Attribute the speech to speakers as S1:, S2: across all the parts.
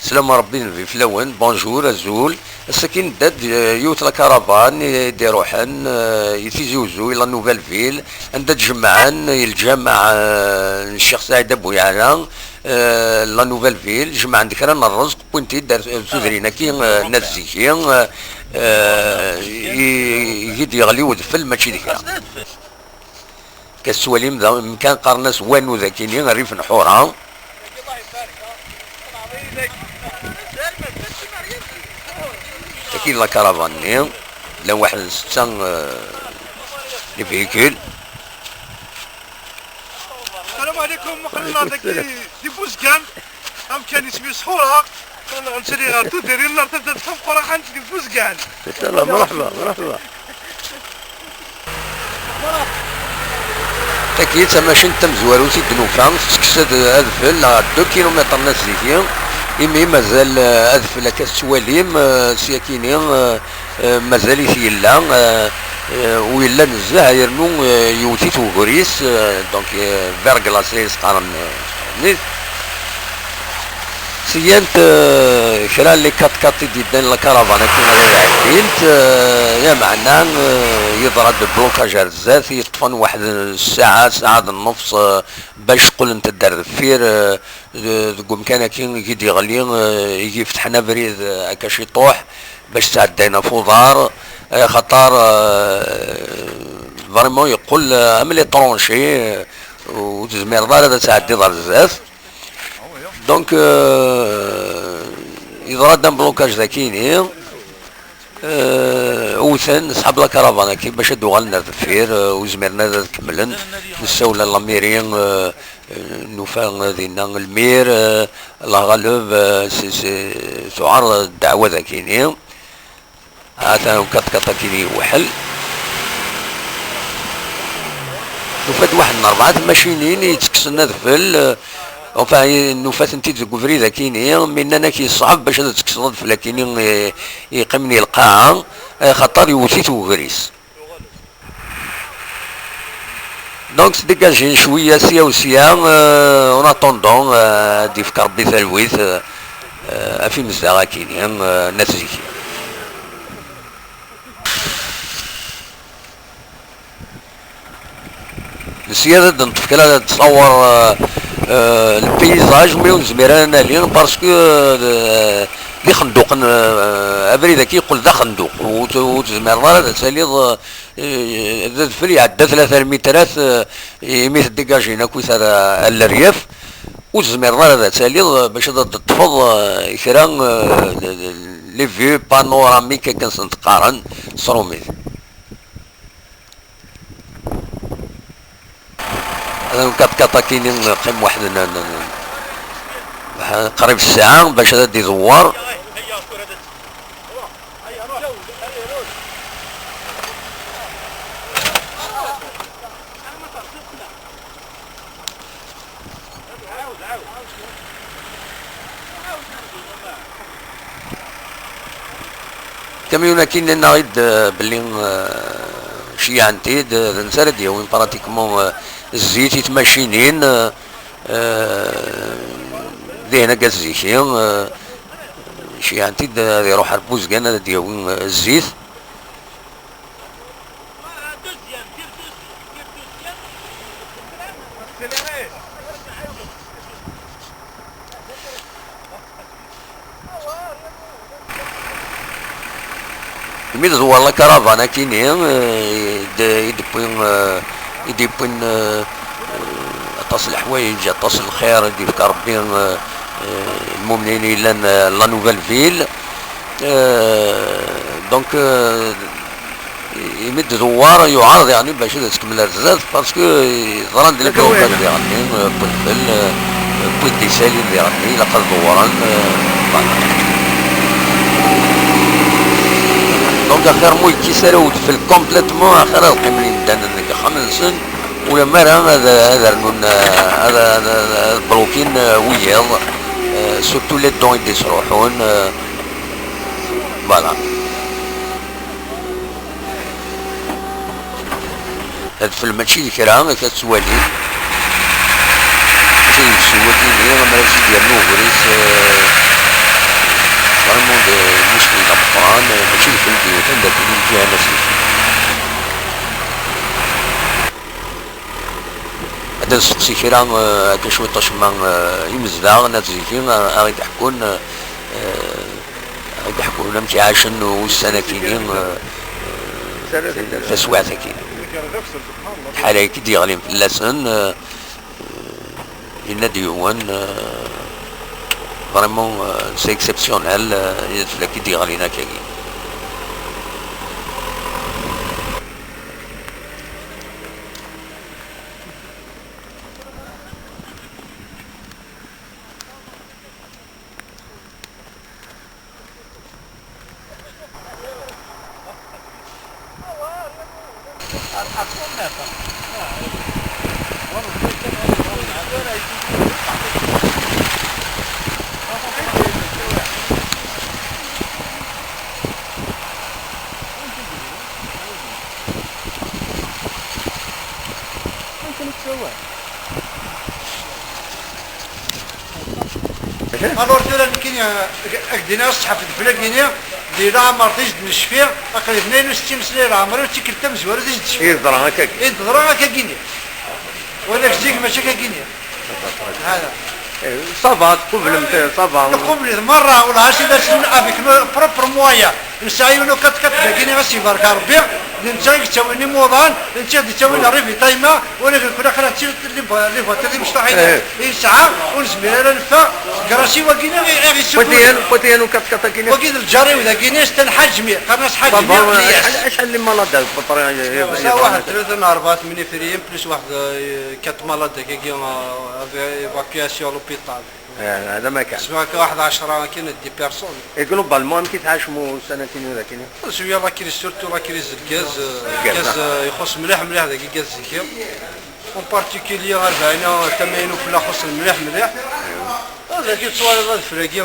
S1: سلام ربي في فلون بونجور الزول الساكن داد يوت لا كارافان يديرو حن يتيزوزو الى نوفال فيل عند تجمعان الجامع الشيخ سعيد ابو يعلى لا نوفال فيل جمع عندك رانا الرزق بوينتي دار سوزرينا كي ناس زيكي يجي يغلي ودفل ماشي ديك كالسواليم كان قرناس وانو ذاكيني ريف نحورها كاين لا كارافاني لا واحد 6 لي فيكول.
S2: السلام عليكم. قلنا داك دي بوزكان كان يسمي سحورها كنا غنشري غاتو دايرين النار تفوق راه غنشري بوزكان.
S3: مرحبا مرحبا.
S1: تاكيت ماشي انت مزوارو سي دنوفا تكسد ادفل 2 كيلومتر ناس زيكي إمي مازال أذفل كالسواليم سياكيني مازال يثيلا ويلا نزاه يرنو يوتيت وغريس دونك فيرغلاس قارن نيت سيانت كرا لي كات كات ديدان لا كارافانا كيما غير عديت يا معناه يضرب بلوكاج الزاف يطفن واحد الساعة ساعة النص باش تقول انت دار فير تقوم كان كي يغلي يجي يفتحنا بريد هكا شي طوح باش تعدينا فوضار خطر فريمون يقول املي طرونشي وتزمير دار هذا تعدي دار بزاف دونك يضرب دام بلوكاج ذاكيني وثان صحاب لا كارافانا كي باش دوغالنا دفير وزميرنا كملن نساولا لاميريان نوفا دينا المير لا غالوب سي سعار الدعوه ذاكيني عاد كات كيني وحل نوفات واحد من 4 ماشينين يتكسلنا دفل وفا نوفات انتي تقفري ذاكيني من انا كي صعب باش تكسر في لكن يقمني القاعه خطر يوثيت وغريس دونك ديكاجين شويه سيا وسيا اون اتوندون دي فكر ربي ثلويث في مزدغا كيني ناس زيكي السيادة نتفكر تصور البيزاج مي ونزميران لين باسكو لي خندوق ابري ذاك يقول ذا خندوق وتزمير هذا تسالي الفلي عدى 3 مترات يميت ديكاجينا كويس هذا الرياف وتزمير هذا تسالي باش تطفض كرا لي فيو بانوراميك كنسن تقارن صروميت كات كاينين قيم واحد قريب الساعة باش هذا يزور كاميونا كاين نريد بلي شي عنتيد نسرد يوم براتيكمون الزيت يتماشينين ذهنا كازيكي شي عنتيد يروح البوزكان ديال الزيت ميد زوار لا كارافانا كاينين يديبون اتصل الحوايج اتصل الخير يدير ربي المؤمنين الى لا نوفال فيل دونك يمد زوار يعارض يعني باش تكمل الرزاز باسكو ظلام ديال الكوكب يعني بالفل بودي سالي يعني لقد زوران دونك اخر مو كيسالو في الكومبليتمون اخر القمرين دان خمسن ولا مرة هذا البروكين وياض سورتو لي دون يديسروحون فوالا هاد الفيلم ماشي كرا كتسوالي شي سوا كيني مراسي ديال نوغريس البلدية عندك الجهة مسيحية. هذا السقسي كرا هكا شوية تشما يمزدا ناس زيكين غادي يحكون يحكون لهم تعاشن والسناكينين فسوات كاين بحال هيك ديالين في اللسان لنا ديوان فريمون سي اكسبسيونيل كي ديالينا كاين.
S2: الور دولا كاين اكدينا الصحه في الفلاكينيا ديرها مرتيج نشفيها تقريبا 62 سنه راه عمرها تيكل تم زوار تيجي تشفي
S3: يضرا هكاك
S2: يضرا هكا كينيا ولا زيك ماشي كاينيا هذا
S3: صافا قبل صافا
S2: قبل مره ولا هاشي باش افيك بروبر مويا نسايونو كت باكيني غاسي بارك ربي انت تسويني موضان انت تسويني ريفي تايما وانا كنا قرات اللي فات مش طاحين ساعه ونسميها نفا كراسي وكينا غير
S3: بوتيان وكت كاين
S2: وكيد الجاري ولا كيناش تنحجمي قرناس حجمي
S3: شحال اللي مرض بالطريقه
S2: واحد 3 4 8 فريم بلس واحد 4 مالاد كي ايفاكياسيون لوبيتال
S3: هذا ما كان
S2: سواء واحد 10 كاين دي بيرسون
S3: جلوبالمون كيتعاشموا سنتين ولا كاين
S2: شويه لا كريز سورتو لا كريز الغاز يخص مليح داك الغاز زكي اون بارتيكولير 40 80 ولا خص مليح هذا كي تصور هذا الفراكي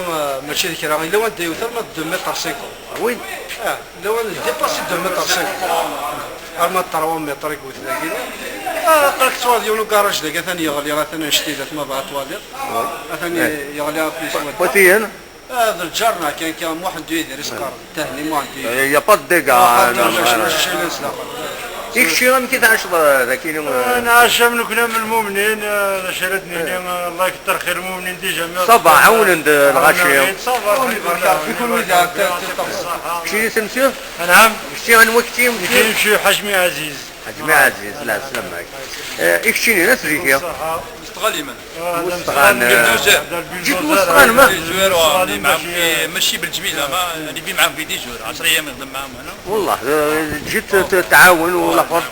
S2: ماشي ذيك راه الا وانت يوثر ما 2 متر 50
S3: وين
S2: الا وانت ديباسي 2 متر 50 ما 3 متر يقول ذاك قالك تصور ديالو كراج ذاك ثاني يغلي ثاني نشتي ما بغا تواليط ثاني يغلي بليس
S3: بوتيان
S2: هذا الجرنا كان واحد يدير يسكر تهني واحد
S3: يا با ديكا
S2: ديك
S3: الشيء راه كيتعاش كاين
S2: انا عشان كنا من المؤمنين شردني الله يكثر خير المؤمنين دي جميع
S3: صباح عون الغاشيه
S2: صباح يكون وداع
S3: شي سمسيو
S2: نعم
S3: شي عن وقتي
S2: كيمشي حجمي عزيز
S3: حجمي عزيز لا سلامك اكشيني ناس ريكيا
S4: مستغلي من
S3: مستغان جيت مستغان ما
S4: ماشي بالجميله ما اللي بي معاهم في دي جور 10 ايام نخدم معاهم انا
S3: والله جيت تعاون والاخر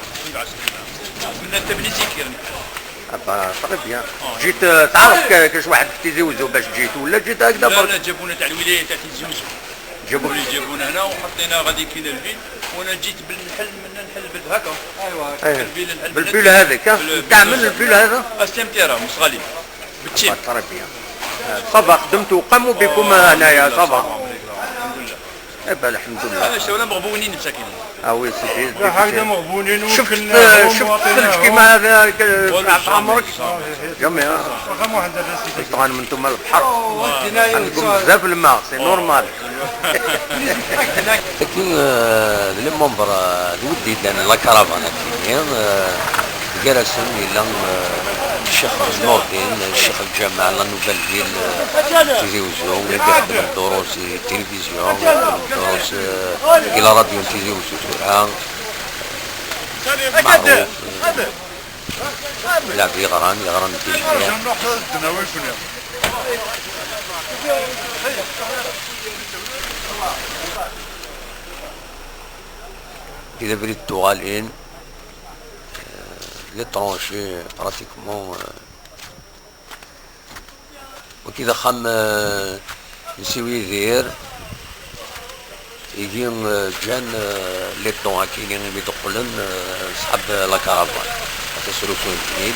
S4: من التبنيزي كيرني
S3: طري بيان جيت تعرف كاش واحد تيزوزو باش جيت ولا جيت هكذا برك
S4: لا جابونا تاع الولايه تاع تيزوزو جابونا هنا وحطينا غادي كاين الفيل وانا جيت بالنحل من نحل هكا
S2: ايوا
S3: بالفيل هذاك تعمل الفيل هذا
S4: استمتيرا مستغلي بالتيم
S3: طري بيان صبا خدمتوا قاموا بكم هنايا صبا ايوا الحمد لله
S4: انا شويه مغبونين مساكين
S3: وي سيدي
S2: هكذا مغبونين
S3: شفت كيما هذا في عمرك جميع
S2: رقم واحد الناس
S3: طبعا من ثم البحر عندكم بزاف الماء سي نورمال
S1: لكن لي ممبر الودي دان لا كارافان كاين جالسين الى الشيخ نور الدين الشيخ الجامع لا نوفيل فيل تيزيوزو ولا كيخدم الدروس التلفزيون الدروس الى راديو تيزيوزو تورا معروف لا يغران تيجي إذا بريد توالين لي طرونشي براتيكمون وكذا خم نسيو يدير يجي جان لي طون كاينين اللي يدخلن صحاب لا كارافان تسلكون جديد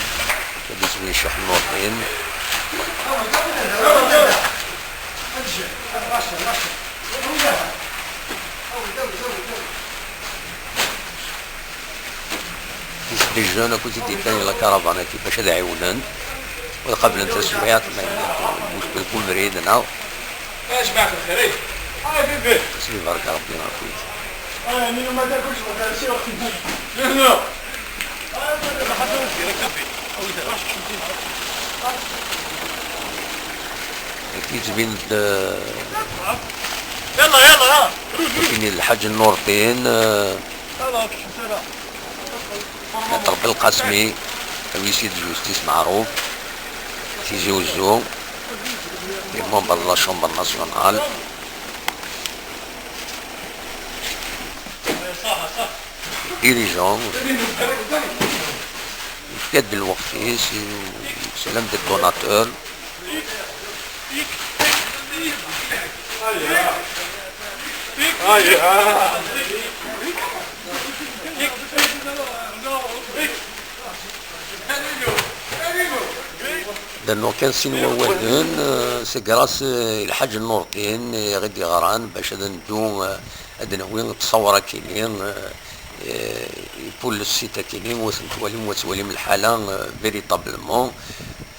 S1: بالنسبه للشحن المواطنين دي جون كنت تداني لا كارافان كيفاش هذا عيونان وقبل انت السويات ما مشكل كل مريد انا
S2: ايش معك الخير؟
S1: تسلي بارك ربي ما كيتبين
S4: يلا
S1: كاين الحاج النور الدين متر بالقاسمي ويسيد جوستيس معروف تيجي وزو كي ممبر لا شومبر ناسيونال ديريجون يفيد بالوقتيس سلام دي دوناتور لانه كان سينوا وحدن سي كراس الحاج النور الدين غادي غران باش هذا ندو هذا نوين تصور كاينين يبول السيتا كاينين وتواليم الحاله فيريتابلمون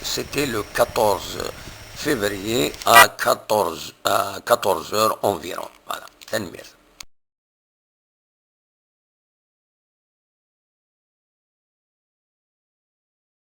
S1: سيتي لو 14 février à 14h environ. Voilà, تنمير.